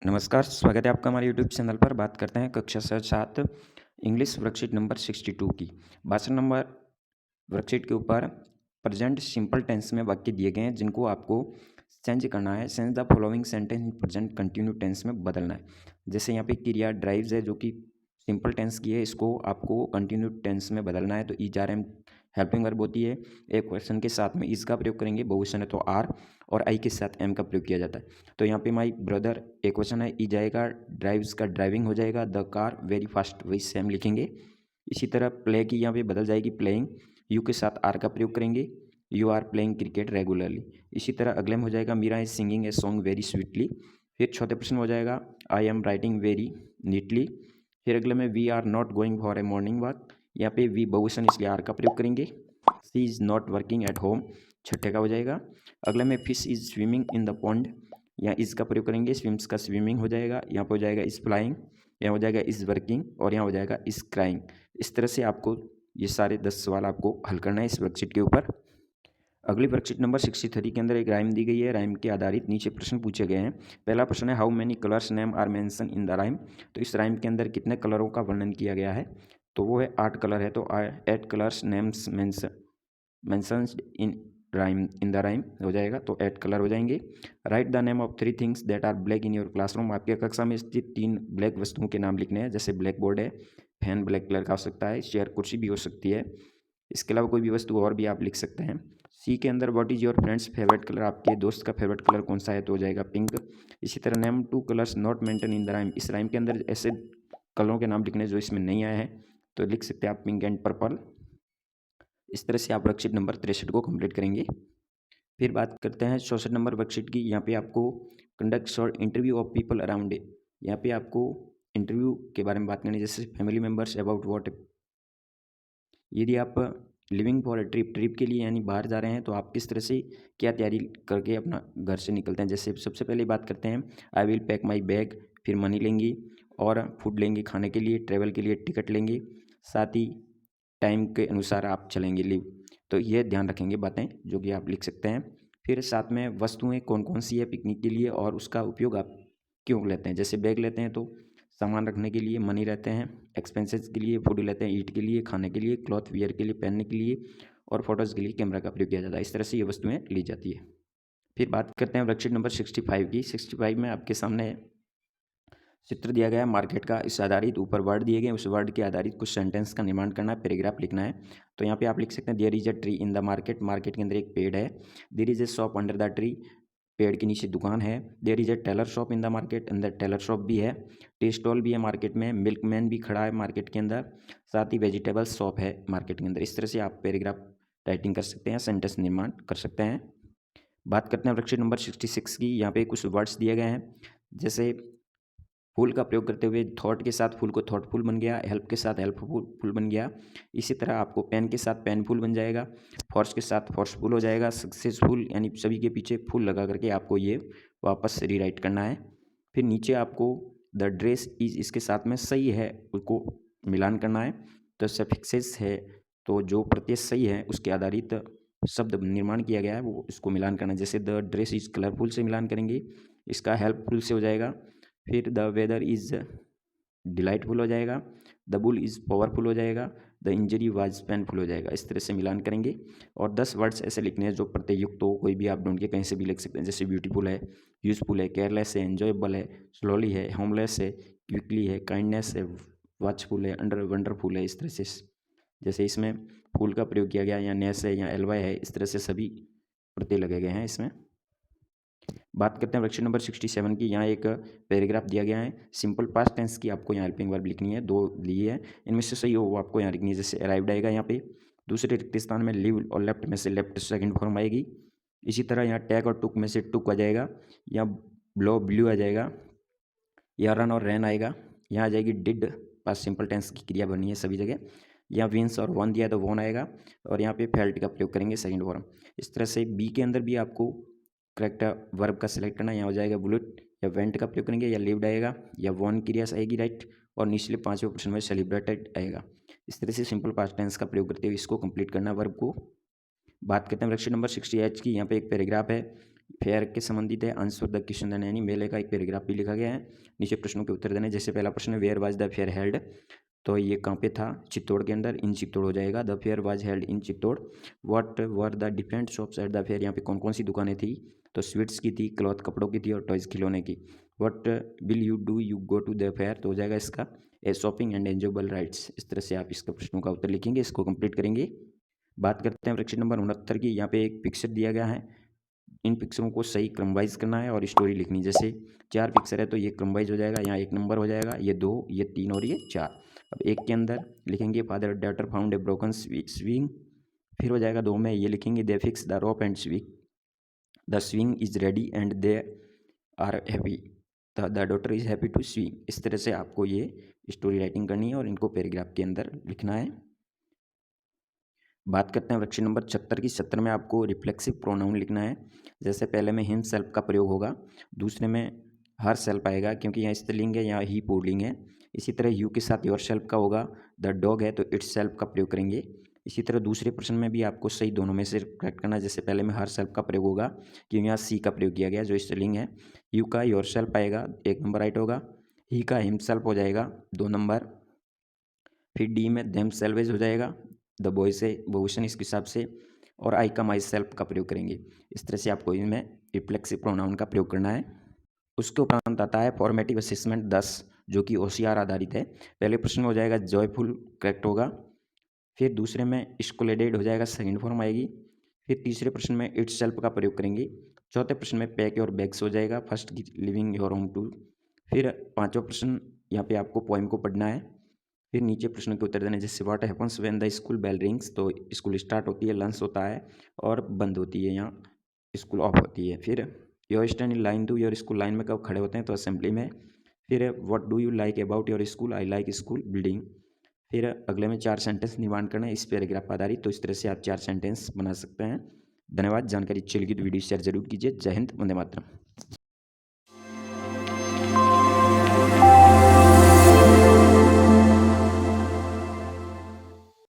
नमस्कार, स्वागत है आपका हमारे यूट्यूब चैनल पर। बात करते हैं कक्षा 7 इंग्लिश वर्कशीट नंबर 62 की। भाषण नंबर वर्कशीट के ऊपर प्रेजेंट सिंपल टेंस में वाक्य दिए गए हैं जिनको आपको चेंज करना है। Change the following sentence in present continue tense में बदलना है। जैसे यहाँ पे क्रिया ड्राइव्स है जो कि सिंपल टेंस की है, इसको आपको कंटिन्यू टेंस में बदलना है। तो is are am helping verb होती है। एक क्वेश्चन के साथ में इज का प्रयोग करेंगे, बहुवचन है तो आर, और आई के साथ एम का प्रयोग किया जाता है। तो यहाँ पे माई ब्रदर एक क्वेश्चन है, ईज आएगा, ड्राइव्स का ड्राइविंग हो जाएगा, द कार वेरी फास्ट वही सेम लिखेंगे। इसी तरह प्ले की यहाँ पे बदल जाएगी, प्लेइंग, यू के साथ आर का प्रयोग करेंगे, you are playing cricket regularly. इसी तरह अगले में हो जाएगा, Meera is singing a song very sweetly. फिर चौथे प्रश्न हो जाएगा, I am writing very neatly. फिर अगले में we are not going for a morning walk, यहाँ पे वी बहुवचन इसलिए आर का प्रयोग करेंगे। She is not working at home, छठे का हो जाएगा। अगले में fish is swimming in the pond, यहाँ इज का प्रयोग करेंगे, स्विम्स का स्विमिंग हो जाएगा। यहाँ पर हो जाएगा इज फ्लाइंग, यहाँ हो जाएगा इज वर्किंग, और यहाँ हो जाएगा इज क्राइंग। इस तरह से आपको ये सारे 10 सवाल आपको हल करना है इस वर्कशीट के ऊपर। अगली वर्कशीट नंबर 63 के अंदर एक राइम दी गई है। राइम के आधारित नीचे प्रश्न पूछे गए हैं। पहला प्रश्न है, how many colours name are mention in the rhyme. तो इस राइम के अंदर कितने कलरों का वर्णन किया गया है, तो वो है 8 कलर है। तो 8 colours names mentioned in rhyme, in the rhyme हो जाएगा, तो 8 कलर हो जाएंगे। Write the name of 3 things that are black in your classroom, आपके कक्षा में स्थित 3 ब्लैक वस्तुओं के नाम लिखने हैं। जैसे ब्लैक बोर्ड है, फैन ब्लैक कलर का हो सकता है, चेयर कुर्सी भी हो सकती है, इसके अलावा कोई भी वस्तु और भी आप लिख सकते हैं। सी के अंदर what is your friends favourite colour, आपके दोस्त का फेवरेट कलर कौन सा है, तो हो जाएगा पिंक। इसी तरह name 2 colours not maintain in the rhyme, इस राइम के अंदर ऐसे कलरों के नाम लिखने जो इसमें नहीं आए हैं, तो लिख सकते हैं आप पिंक एंड पर्पल। इस तरह से आप वर्कशीट नंबर 63 को कंप्लीट करेंगे। फिर बात करते हैं 64 नंबर वर्कशीट की। यहाँ पे आपको conduct short interview of people around, यहाँ पे आपको इंटरव्यू के बारे में बात करनी है, जैसे फैमिली मेम्बर्स अबाउट व्हाट। यदि आप living for a trip, trip के लिए यानी बाहर जा रहे हैं, तो आप किस तरह से क्या तैयारी करके अपना घर से निकलते हैं। जैसे सबसे पहले बात करते हैं, I will pack my bag, फिर मनी लेंगी और फूड लेंगे खाने के लिए, ट्रैवल के लिए टिकट लेंगे, साथ ही टाइम के अनुसार आप चलेंगे लीव। तो ये ध्यान रखेंगे बातें जो कि आप लिख सकते हैं। फिर साथ में वस्तुएं कौन कौन सी है पिकनिक के लिए और उसका उपयोग आप क्यों लेते हैं। जैसे बैग लेते हैं तो सामान रखने के लिए, मनी रहते हैं एक्सपेंसेस के लिए, फूड लेते हैं ईट के लिए, खाने के लिए, क्लॉथ वियर के लिए, पहनने के लिए, और फोटोज़ के लिए कैमरा का प्रयोग किया जाता है। इस तरह से ये वस्तुएं ली जाती है। फिर बात करते हैं वर्कशीट नंबर 65 की। 65 में आपके सामने चित्र दिया गया है मार्केट का, इस आधारित ऊपर वर्ड दिए गए, उस वर्ड के आधारित कुछ सेंटेंस का निर्माण करना है, पैराग्राफ लिखना है। तो यहाँ पे आप लिख सकते हैं, there is a tree in the market, market के अंदर एक पेड़ है। There is a shop under the tree, पेड़ के नीचे दुकान है। There is a tailor shop in the market, अंदर टेलर शॉप भी है। टी स्टॉल भी है मार्केट में, मिल्क मैन भी खड़ा है मार्केट के अंदर, साथ ही वेजिटेबल शॉप है मार्केट के अंदर। इस तरह से आप पैराग्राफ राइटिंग कर सकते हैं, सेंटेंस निर्माण कर सकते हैं। बात करते हैं वर्कशीट नंबर 66 की। यहाँ पे कुछ वर्ड्स दिए गए हैं, जैसे फुल का प्रयोग करते हुए थॉट के साथ फुल को थॉटफुल बन गया, हेल्प के साथ हेल्पफुल बन गया। इसी तरह आपको पेन के साथ पेनफुल बन जाएगा, फोर्स के साथ फोर्सफुल हो जाएगा, सक्सेसफुल यानी सभी के पीछे फुल लगा करके आपको ये वापस रीराइट करना है। फिर नीचे आपको द ड्रेस इज, इसके साथ में सही है उसको मिलान करना है। तो सफिक्सेस है, तो जो प्रत्यय सही है उसके आधारित शब्द निर्माण किया गया है वो इसको मिलान करना है। जैसे द ड्रेस इज कलरफुल से मिलान करेंगे, इसका हेल्पफुल से हो जाएगा। फिर द वेदर इज़ डिलाइटफुल हो जाएगा, द बुल इज़ पावरफुल हो जाएगा, द इंजरी वाज पेनफुल हो जाएगा। इस तरह से मिलान करेंगे। और 10 वर्ड्स ऐसे लिखने हैं जो प्रत्ययुक्त हो, कोई भी आप ढूंढ के कहीं से भी लिख सकते हैं। जैसे ब्यूटीफुल है, यूजफुल है, केयरलेस है, एन्जॉयबल है, स्लोली है, होमलेस है, क्विकली है, काइंडनेस है, वॉचफुल है, अंडर वंडरफुल है। इस तरह से जैसे इसमें फूल का प्रयोग किया गया, या नेस है, या एलवाई है, इस तरह से सभी प्रत्यय लगे गए हैं इसमें। बात करते हैं वर्कशीट नंबर 67 की। यहाँ एक पैराग्राफ दिया गया है, सिंपल पास्ट टेंस की आपको यहाँ हेल्पिंग वर्ब लिखनी है, 2 ली है, इनमें से सही हो वो आपको यहाँ लिखनी है। जैसे अराइव्ड आएगा यहाँ पे, दूसरे रिक्त स्थान में लिव और लेफ्ट में से लेफ्ट सेकंड फॉर्म आएगी। इसी तरह यहाँ टैक और टुक में से टुक आ जाएगा, या ब्लो ब्लू आ जाएगा, या रन और रैन आएगा। यहाँ आ जाएगी डिड, पास्ट सिंपल टेंस की क्रिया बनी है सभी जगह। यहाँ विंस और वन दिया है तो वोन आएगा, और यहाँ पे फेल्ट का प्रयोग करेंगे सेकंड फॉर्म। इस तरह से बी के अंदर भी आपको करेक्ट वर्ब का सिलेक्ट करना, यहाँ हो जाएगा बुलेट, या वेंट का प्रयोग करेंगे, या लिव्ड आएगा, या वॉन क्रिया आएगी राइट, और निचले 5वें प्रश्न में सेलिब्रेटेड आएगा। इस तरह से सिंपल पास्ट टेंस का प्रयोग करते हुए इसको कंप्लीट करना वर्ब को। बात करते हैं वर्कशीट नंबर 68 की। यहाँ पे एक पैराग्राफ है, फेयर के संबंधित है। आंसर द क्वेश्चन देना यानी मेले का एक पैराग्राफ भी लिखा गया है। नीचे प्रश्नों के उत्तर देने, जैसे पहला प्रश्न है where was the fair held, तो ये कहाँ पे था, चित्तौड़ के अंदर, इन चित्तौड़ हो जाएगा। The fair was held in Chittor. What were the different shops at the fair, यहाँ पे कौन कौन सी दुकानें थी, तो स्वीट्स की थी, क्लॉथ कपड़ों की थी और टॉयज़ खिलौने की। What will you do you go to the fair, तो हो जाएगा इसका a shopping and enjoyable rides. इस तरह से आप इसका प्रश्नों का उत्तर लिखेंगे, इसको कंप्लीट करेंगे। बात करते हैं वर्कशीट नंबर 69 की। यहाँ पे एक पिक्चर दिया गया है, इन पिक्चरों को सही क्रम वाइज करना है और स्टोरी लिखनी। जैसे 4 पिक्चर है तो ये क्रम वाइज हो जाएगा, यहाँ 1 नंबर हो जाएगा, ये 2, ये 3 और ये 4। अब 1 के अंदर लिखेंगे father daughter found a broken swing, फिर हो जाएगा 2 में ये लिखेंगे they fix the rope and swing, the swing is ready and they are happy, the daughter is happy to swing. इस तरह से आपको ये स्टोरी राइटिंग करनी है और इनको पैराग्राफ के अंदर लिखना है। बात करते हैं वर्कशीट नंबर 76 की। 76 में आपको रिफ्लेक्सिव प्रोनाउन लिखना है। जैसे पहले में हिम सेल्फ का प्रयोग होगा, दूसरे में हर सेल्फ आएगा क्योंकि यहाँ स्त्रीलिंग है, यहाँ ही पुल्लिंग है। इसी तरह यू के साथ योर सेल्फ का होगा, द डॉग है तो इट्स सेल्फ का प्रयोग करेंगे। इसी तरह दूसरे प्रश्न में भी आपको सही दोनों में से करेक्ट करना है। जैसे पहले में हर सेल्फ का प्रयोग होगा क्योंकि यहाँ सी का प्रयोग किया गया जो स्त्रीलिंग है। यू का योर सेल्फ आएगा, 1 नंबर राइट होगा। ही का हिम सेल्फ हो जाएगा, 2 नंबर। फिर डी में देम सेल्वेज हो जाएगा, द बॉय से बहुवचन इसके हिसाब से, और आई का माई सेल्फ का प्रयोग करेंगे। इस तरह से आपको इनमें रिफ्लेक्सिव प्रोनाउन का प्रयोग करना है। उसके उपरांत आता है फॉर्मेटिव असेसमेंट 10 जो कि OCR आधारित है। पहले प्रश्न में हो जाएगा जॉयफुल करेक्ट होगा, फिर दूसरे में स्कोलेडेड हो जाएगा, सेकंड फॉर्म आएगी। फिर तीसरे प्रश्न में इट्स सेल्फ का प्रयोग करेंगे। चौथे प्रश्न में पैक और बैग्स हो जाएगा, फर्स्ट की लिविंग योर होम टू। फिर पाँचवा प्रश्न यहाँ पे आपको पोएम को पढ़ना है। फिर नीचे प्रश्न के उत्तर देने, जैसे what happens when the school bell rings, तो स्कूल स्टार्ट होती है, लंच होता है और बंद होती है, यहाँ स्कूल ऑफ होती है। फिर your stand in line to, your school line में कब खड़े होते हैं, तो असेंबली में। फिर what do you like about your school, I like school building. फिर अगले में 4 सेंटेंस निर्माण करना है इस पैराग्राफ पर आधारित। तो इस तरह से आप 4 सेंटेंस बना सकते हैं। धन्यवाद। जानकारी अच्छी लगी तो वीडियो शेयर जरूर कीजिए। जय हिंद, वंदे मातरम।